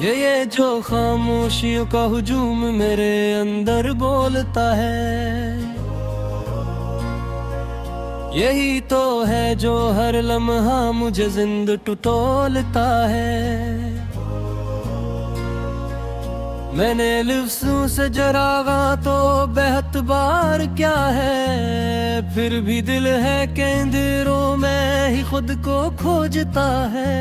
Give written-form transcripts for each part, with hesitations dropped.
ये जो खामोशियों का हुजूम मेरे अंदर बोलता है, यही तो है जो हर लम्हा मुझे जिंद टटोलता है। मैंने लफ्ज़ों से जरागा तो बेहद बार क्या है, फिर भी दिल है कि अंधेरों में ही खुद को खोजता है।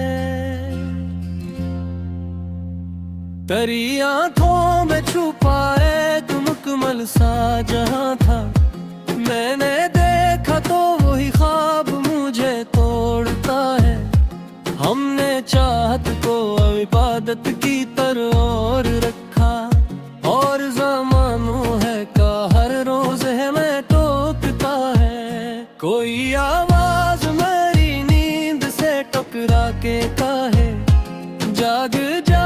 तेरी आंखों में छुपाए तुम मुकम्मल सा जहां था, मैंने देखा तो वही ख्वाब मुझे तोड़ता है। हमने चाहत को इबादत की तरह और रखा, और ज़मानों है का हर रोज है मैं टोकता है। कोई आवाज मेरी नींद से टकरा के कहे, जाग जा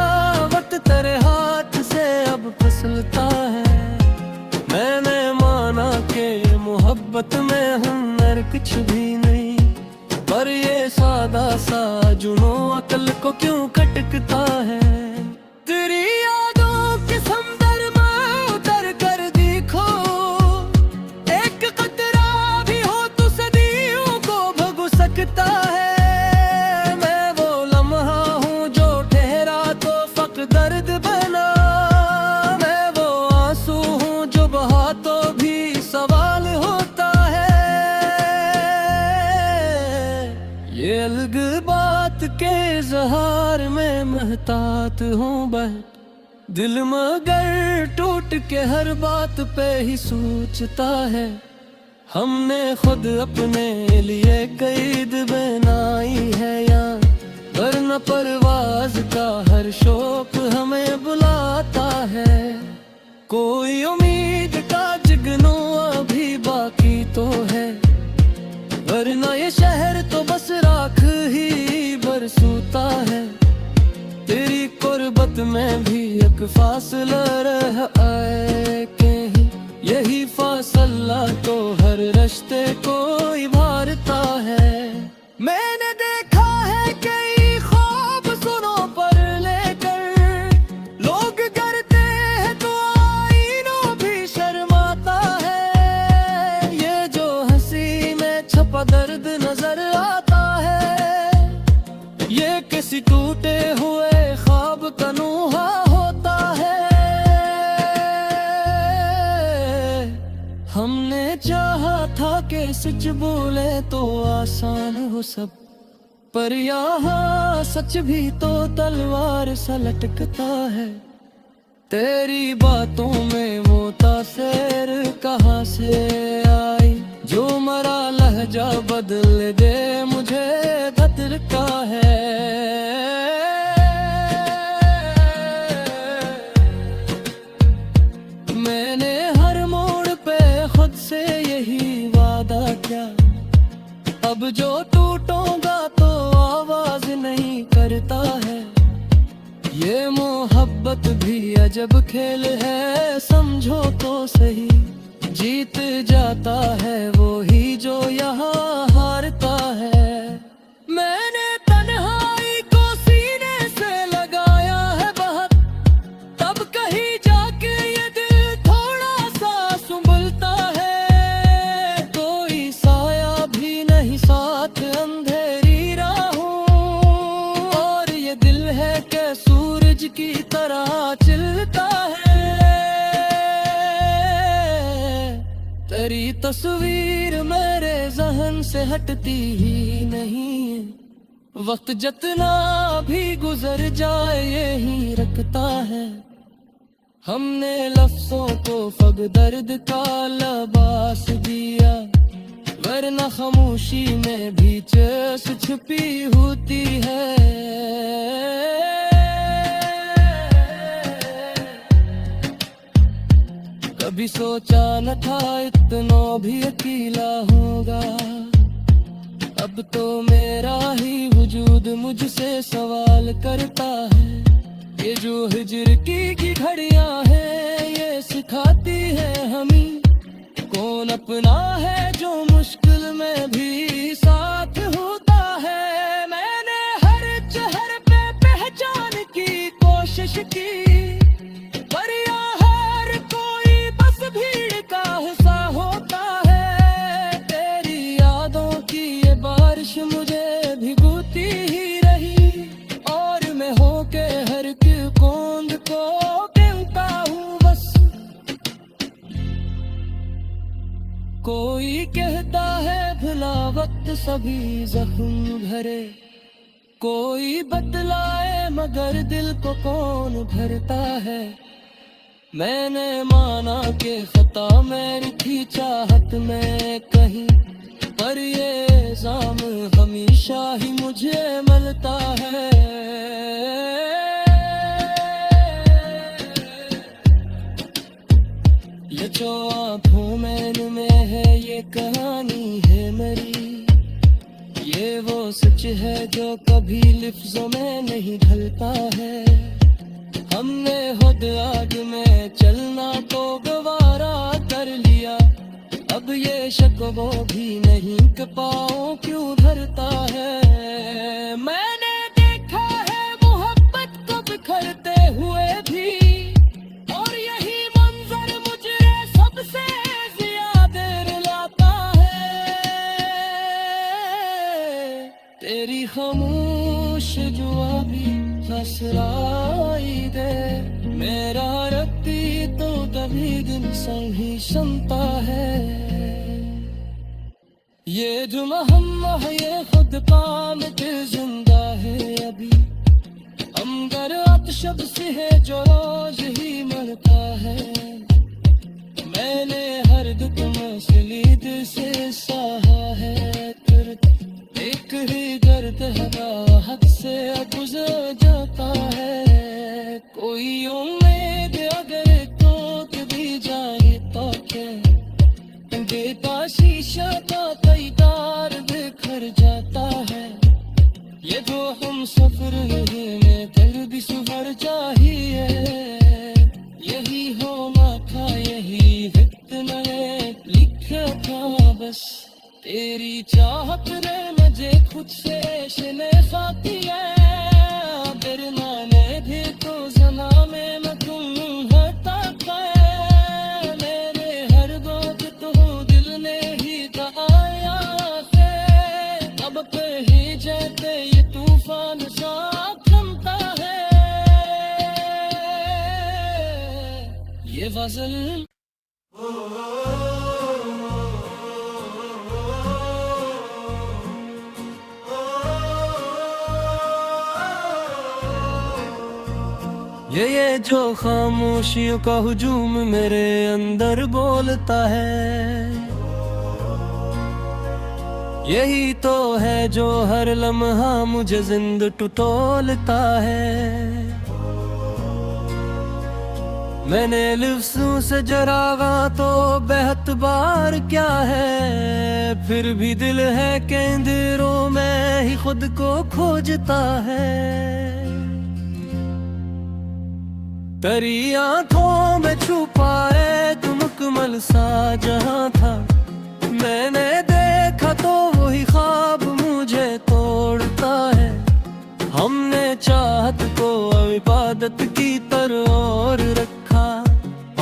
वक्त तेरे हाथ से अब फिसलता है। मैंने माना कि मोहब्बत में हुनर कुछ भी नहीं, पर ये सादा सा जुनूं अकल को क्यों खटकता है। तेरी यादों के समुंदर में उतर कर देखो, एक कतरा भी हो तो सदियों को भगो सकता है। मैं वो लम्हा हूँ जो ठहरा तो फक दर्द बना, मैं वो आंसू हूँ जो बहा तो भी सवाल होता है। ये अलग बात के इज़हार में महतात हूँ बैठ, दिल मगर टूट के हर बात पे ही सोचता है। हमने खुद अपने लिए कैद बनाई है यार, वरना परवाज का हर शौक हमें बुलाता है। कोई उम्मीद का जुगनू अभी बाकी तो है, वरना ये शहर तो बस राख ही बरसूता है। तेरी कुर्बत में भी एक फासला रह आए कहीं, यही फासला तो हर रिश्ते को इबारता है। मैंने देखा है कई ख्वाब सुनों पर लेकर, लोग करते हैं तो आईनों भी शर्माता है। ये जो हंसी में छपा दर्द नजर आता है, ये किसी टूटे हुए ख्वाब का नूहा होता है। हमने चाहा था कि सच बोले तो आसान हो सब, पर यहाँ सच भी तो तलवार सा लटकता है। तेरी बातों में वो तासीर कहाँ से आई, जो मरा लहजा बदल दे मुझे धधका है। मैंने हर मोड़ पे खुद से यही वादा किया, अब जो टूटूंगा तो आवाज नहीं करता है। ये मोहब्बत भी अजब खेल है समझो तो सही, जीत जाता है वो ही जो यहाँ हारता है। मैंने तन्हाई को सीने से लगाया है बहुत, तब कहीं जाके ये दिल थोड़ा सा संभलता है। कोई साया भी नहीं साथ अंधेरी राहों, और ये दिल है कि सूरज की तरह चिल्लता है। तेरी तस्वीर मेरे जहन से हटती ही नहीं है, वक्त जितना भी गुजर जाए यही रखता है। हमने लफ्जों को फग दर्द का लबास दिया, वरना खामोशी में भी चेस छुपी होती है। कभी सोचा न था इतना भी अकेला होगा, अब तो मेरा ही वजूद मुझसे सवाल करता है। ये जो हिजर की घड़ियां हैं ये सिखाती है हमें, कौन अपना है जो मुश्किल में भी साथ होता है। मैंने हर चेहरे पे पहचान की कोशिश कोई कहता है भला वक्त सभी जख्म भरे, कोई बतलाए मगर दिल को कौन भरता है। मैंने माना कि खता मेरी थी चाहत में कहीं, पर ये इल्जाम हमेशा ही मुझे मिलता है। ये जो आँखों में है ये कहानी है मेरी, ये वो सच है जो कभी लिफ्ज़ों में नहीं ढलता है। हमने खुद आग में चलना तो गवारा कर लिया, अब ये शक वो भी नहीं कि पाँव क्यों धरता है। मैंने देखा है मोहब्बत को बिखरते हुए भी, और यही मंजर मुझे सबसे ज्यादा रुलाता है। तेरी खामोश जुआ भी फसराई दे, मेरा रत्ती तो तभी दिन संग ही सुनता है। ये जो महम्मा है ये खुद काम के जिंदा है अभी, अंगर अतशब से है जो रोज ही मरता है। मैंने हर दुख मसली दिल से सहा है दर्द, एक ही दर्द है हद से गुजर जाता है। कोई उम्मीद अगर टूट भी जाए तो क्या, देता शीशा का कई तार बिखर जाता है। ये जो हम सफर में दिल भी सुभर चाहिए, यही होना था यही वक्त मैंने लिखा था बस। तेरी चाहत ने मुझे खुद से शने खाती है, डरना ने भी तो जना में मैं तुम हटा है। मेरे हर बात तो दिल ने ही दहाया है, अब कहीं जाते ये तूफान सा थमता है। ये गज़ल ये जो खामोशियों का हुजूम मेरे अंदर बोलता है, यही तो है जो हर लम्हा मुझे जिंद टटोलता है। मैंने लिफ्ज़ों से जरागा तो बेहद बार क्या है, फिर भी दिल है कि अंधेरों में ही खुद को खोजता है। तेरी आँखों में छुपाए तुम मुकम्मल सा जहां था, मैंने देखा तो वही ख्वाब मुझे तोड़ता है। हमने चाहत को इबादत की तरह और रखा,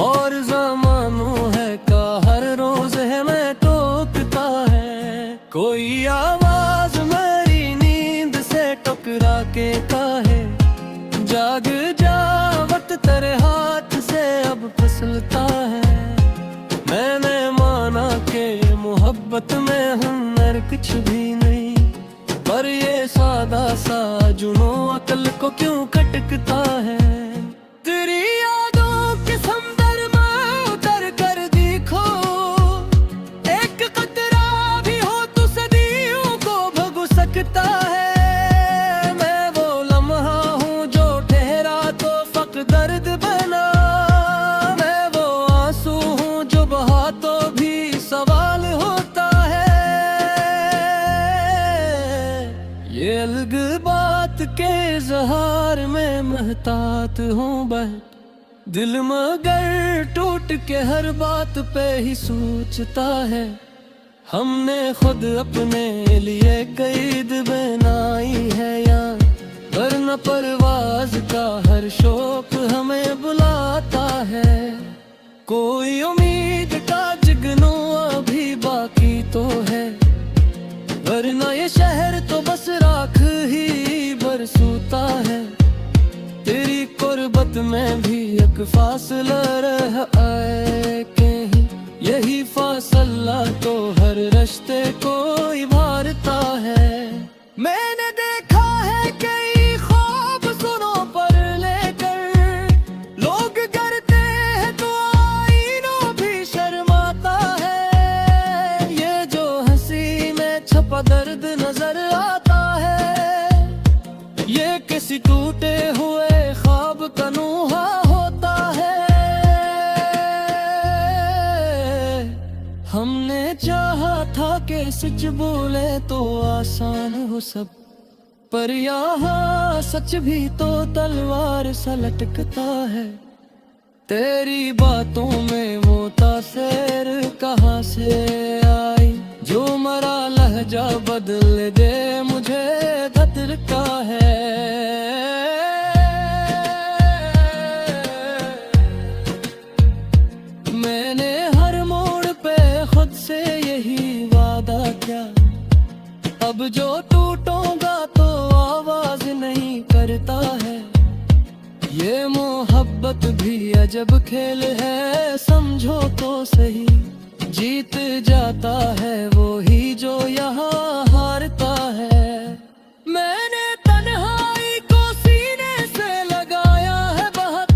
और ज़मानों है का हर रोज है मैं टोकता है। कोई आवाज मेरी नींद से टकरा के कहे, जाग जा वक्त तेरे हाथ से अब फिसलता है। मैंने माना कि मोहब्बत में हुनर कुछ भी नहीं, पर ये सादा सा जुनून अकल को क्यों खटकता है। तेरी यादों के समंदर में उतर कर देखो, एक कतरा भी हो तो सदियों को भगो सकता है। दर्द बना मैं वो आंसू हूँ जो बहा तो भी सवाल होता है। ये अलग बात के इज़हार में महतात हूँ बहन, दिल मगर टूट के हर बात पे ही सोचता है। हमने खुद अपने लिए कैद बनाई है यार, वरना परवाज का हर शौक हमें बुलाता है। कोई उम्मीद का जगनू अभी बाकी तो है, वरना ये शहर तो बस राख ही बरसूता है। तेरी कुर्बत में भी एक फासला रह आए कहीं, यही फासला सच बोले तो आसान हो सब, पर यहाँ सच भी तो तलवार सा लटकता है। तेरी बातों में वो तासीर कहाँ से आई, जो मरा लहजा बदल दे मुझे खतरता है। मैंने हर मोड़ पे खुद से यही वादा किया, अब जो टूटूंगा तो आवाज नहीं करता है। ये मोहब्बत भी अजब खेल है, समझो तो सही। जीत जाता है वो ही जो यहाँ हारता है। मैंने तन्हाई को सीने से लगाया है बहुत,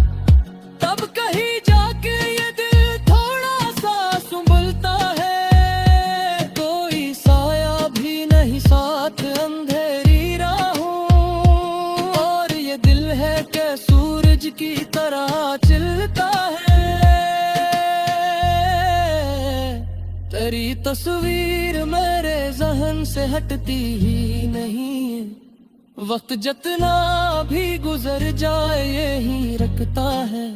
तब कहीं जाके ये दिल थोड़ा सा संभलता है। कोई साया भी नहीं साथ अंधेरी राहों, और ये दिल है कि सूरज की तरह चलता है। तेरी तस्वीर मेरे जहन से हटती ही नहीं है, वक्त जितना भी गुजर जाए यही रखता है।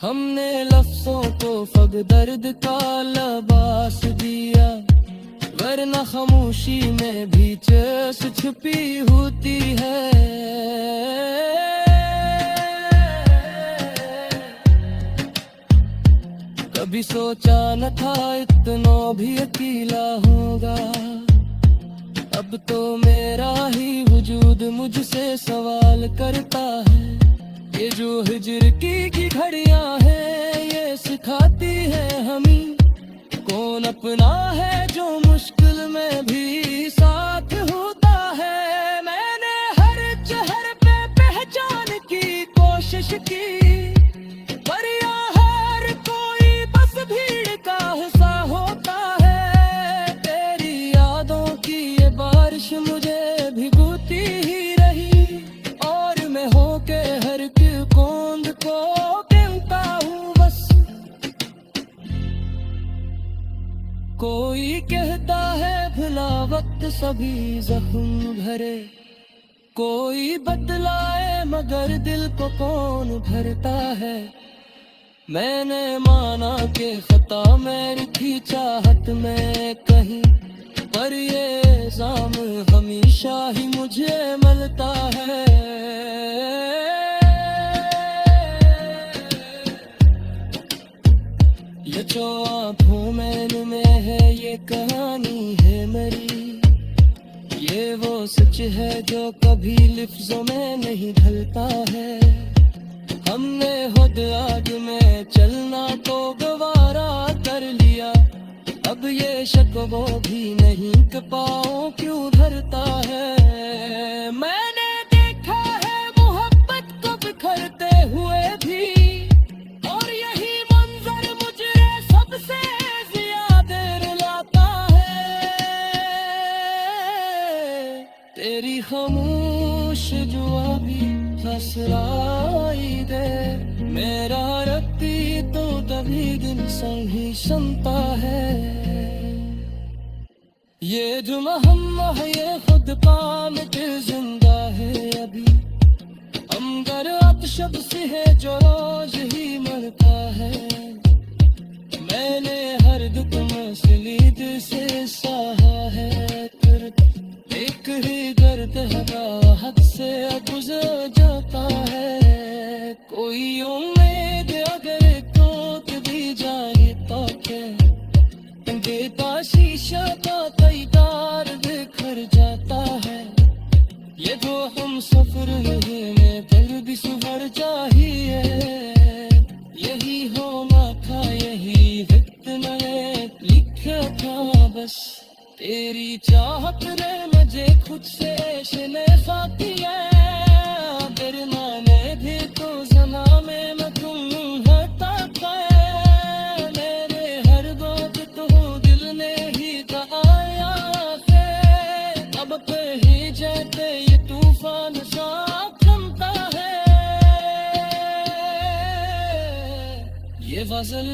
हमने लफ्जों को फग दर्द का लिबास दिया, वरना खामोशी में भी चेस छुपी होती है। कभी सोचा न था इतना भी अकेला होगा, अब तो मेरा ही वजूद मुझसे सवाल करता है। ये जो हिजर की घड़ियां हैं ये सिखाती है हमें, कौन अपना है जो मुश्किल में भी साथ होता है। मैंने हर चेहरे पे पहचान की कोशिश की, पर हर कोई बस भीड़ का हिस्सा होता है। तेरी यादों की ये बारिश मुझे भिगोती ही रही, और मैं होके हर कौंद को गिनता हूँ बस। कोई कहता है भला वक्त सभी जख्म भरे, कोई बतलाए मगर दिल को कौन भरता है। मैंने माना कि खता मेरी थी चाहत में कहीं, पर ये इल्जाम हमेशा ही मुझे मिलता है। ये जो आँखों में है ये कहानी है मेरी, ये वो सच है जो कभी लफ्जों में नहीं ढलता है। हमने खुद आग में चलना तो गवारा कर लिया, अब ये शक वो भी नहीं कि पाँव क्यों धरता है। मैंने देखा है मोहब्बत को बिखरते हुए भी, और यही मंजर मुझे सबसे ज्यादा रुलाता है। तेरी खामोश जुआ भी फसलाई दे, मेरा रत्ती तो तभी दिन संग ही सुनता है। ये जो महम्मा है ये खुद पाम के जिंदा है अभी, अंगर अतशब से है जो रोज ही मरता है। मैंने हर दुख मसलीद से सहा है दर्द, एक ही दर्द है हद से गुजर जाता है। कोई उम्मीद अगर टूट भी जाए तो क्या, देता शीशा का तैयार बिखर जाता है। ये जो हम सफर में दिल भी सुभर चाहिए, यही होना था यही वक्त मैंने लिखा था बस। तेरी चाहत ने मुझे खुद से ऐसे खाती है, डरना ने भी तो जना में मैं तुम हटा है। मेरे हर बात तो दिल ने ही कहा है, अब कहीं जाते ये तूफान सा थमता है। ये गजल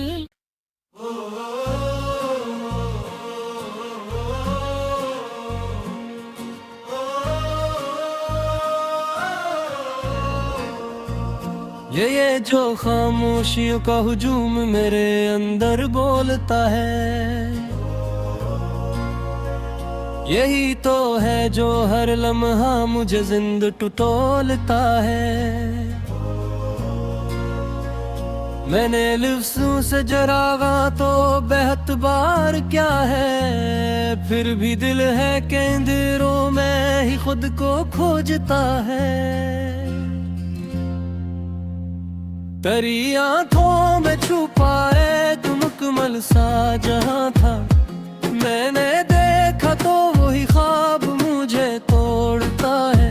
ये जो खामोशियों का हुजूम मेरे अंदर बोलता है, यही तो है जो हर लम्हा मुझे जिंद टटोलता है। मैंने लफ्ज़ों से जरागा तो बेहद बार क्या है, फिर भी दिल है कि अंधेरों में ही खुद को खोजता है। तेरी आंखों में छुपाए तू मुकम्मल सा जहां था, मैंने देखा तो वही ख्वाब मुझे तोड़ता है।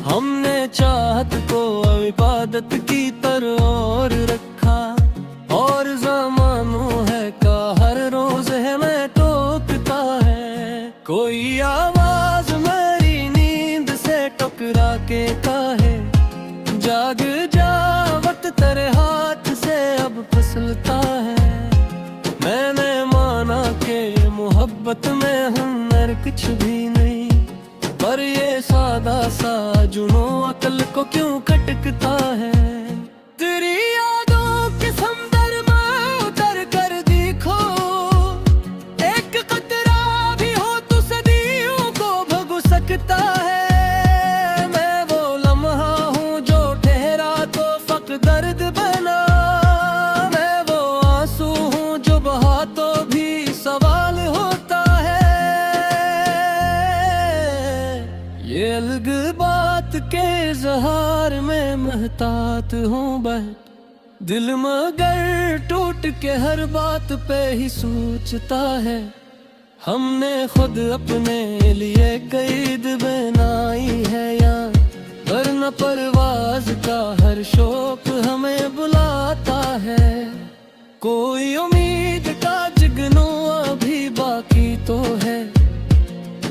हमने चाहत को इबादत की तरह और रखा, और ज़मानों है का हर रोज है मैं टोकता है। कोई आवाज मेरी नींद से टकरा के कहे, जाग जा वक्त तेरे हाथ से अब फिसलता है। मैंने माना कि मोहब्बत में हुनर कुछ भी नहीं, पर ये सादा सा जुनूं अकल को क्यों खटकता है। तेरी यादों के समंदर में उतर कर देखो, एक कतरा भी हो तो सदियों को भगो सकता है। मैं वो लम्हा हूँ जो ठहरा तो फक दर्द बना, मैं वो आंसू हूँ जो बहा तो भी सवाल होता है। ये अलग बात के इज़हार में महतात हूँ बैठ, दिल मगर टूट के हर बात पे ही सोचता है। हमने खुद अपने लिए कैद बनाई है यार, वरना परवाज का हर शौक हमें बुलाता है। कोई उम्मीद का जुगनू अभी बाकी तो है,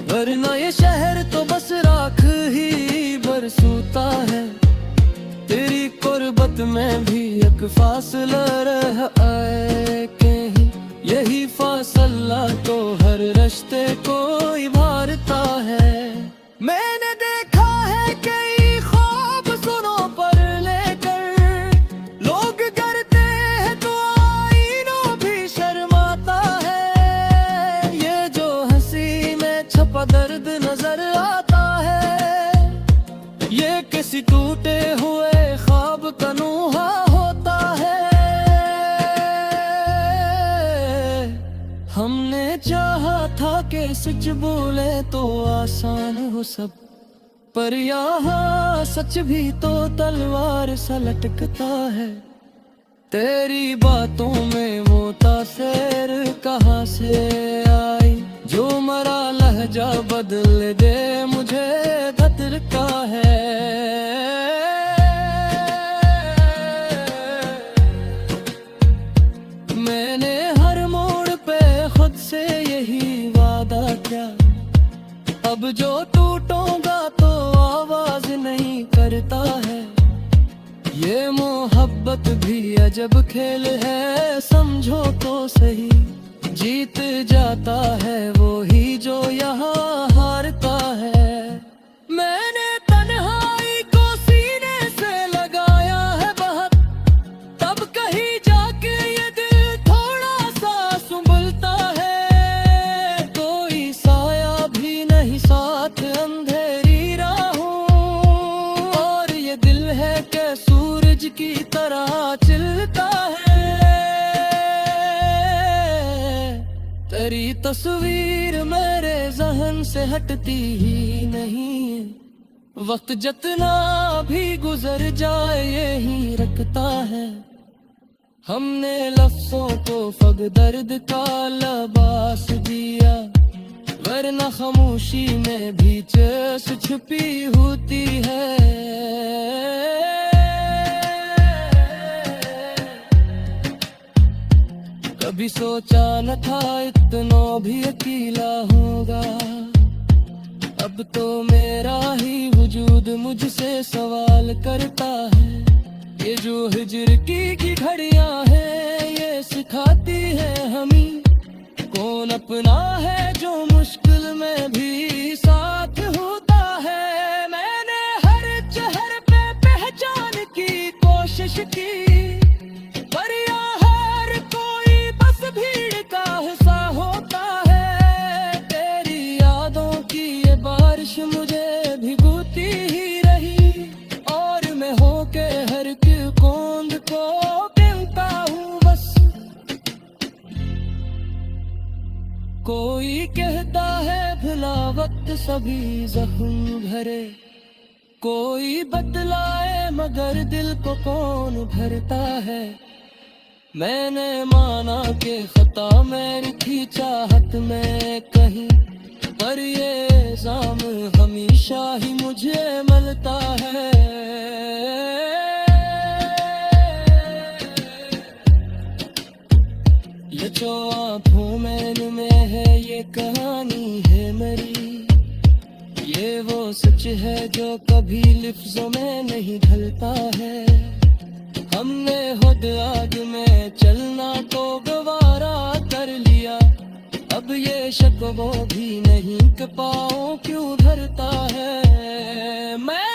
वरना ये शहर तो बस राख ही बरसूता है। तेरी कुर्बत में भी एक फासला रह आए कहीं, यही फासला तो हर रिश्ते को इबारता है। मैंने देखा है कई ख्वाब सुनों पर लेकर, लोग करते हैं तो आईनों भी शर्माता है। ये जो हंसी में छपा दर्द नजर आता है, ये किसी टूटे हुए ख्वाब का नूहा होता है। हमने चाहा था कि सच बोले तो आसान हो सब, पर यहाँ सच भी तो तलवार सा लटकता है। तेरी बातों में वो तासीर कहाँ से आई, जो मरा लहजा बदल दे मुझे खतर का है। मैंने हर मोड़ पे खुद से यही वादा किया, अब जो टूटूंगा तो आवाज नहीं करता है। ये मोहब्बत भी अजब खेल है समझो तो सही, जीत जाता है वो ही जो यहाँ हारता है। मैंने तन्हाई को सीने से लगाया है बहुत, तब कहीं जाके ये दिल थोड़ा सा संभलता है। कोई साया भी नहीं साथ अंधेरी राहों, और ये दिल है कि सूरज की तरह चिलता है। तेरी तस्वीर मेरे जहन से हटती ही नहीं है, वक्त जितना भी गुजर जाए यही रखता है। हमने लफ्जों को फग दर्द का लबास दिया, वरना खामोशी में भी चेस छुपी होती है। कभी सोचा न था इतना भी अकेला होगा, अब तो मेरा ही वजूद मुझसे सवाल करता है। ये जो हिजर की घड़ियां हैं ये सिखाती है हमें, कौन अपना है जो मुश्किल में भी साथ होता है। मैंने हर चेहरे पे पहचान की कोशिश आशिकी, पर यहाँ हर कोई बस भीड़ का हिस्सा होता है। तेरी यादों की ये बारिश मुझे भिगोती ही रही, और मैं होके हर एक बूंद को गिनता हूँ बस। कोई कहता है भुला वक्त सभी जख्म भरे, कोई बतलाए मगर दिल को कौन भरता है। मैंने माना कि खता मेरी थी चाहत में कहीं, पर ये इल्जाम हमेशा ही मुझे मिलता है। ये जो आँखों में है ये कहानी है मेरी, ये वो सच है जो कभी लिफ्ज़ों में नहीं ढलता है। हमने खुद आग में चलना तो गवारा कर लिया, अब ये शक वो भी नहीं कि पाँव क्यों धरता है। मैं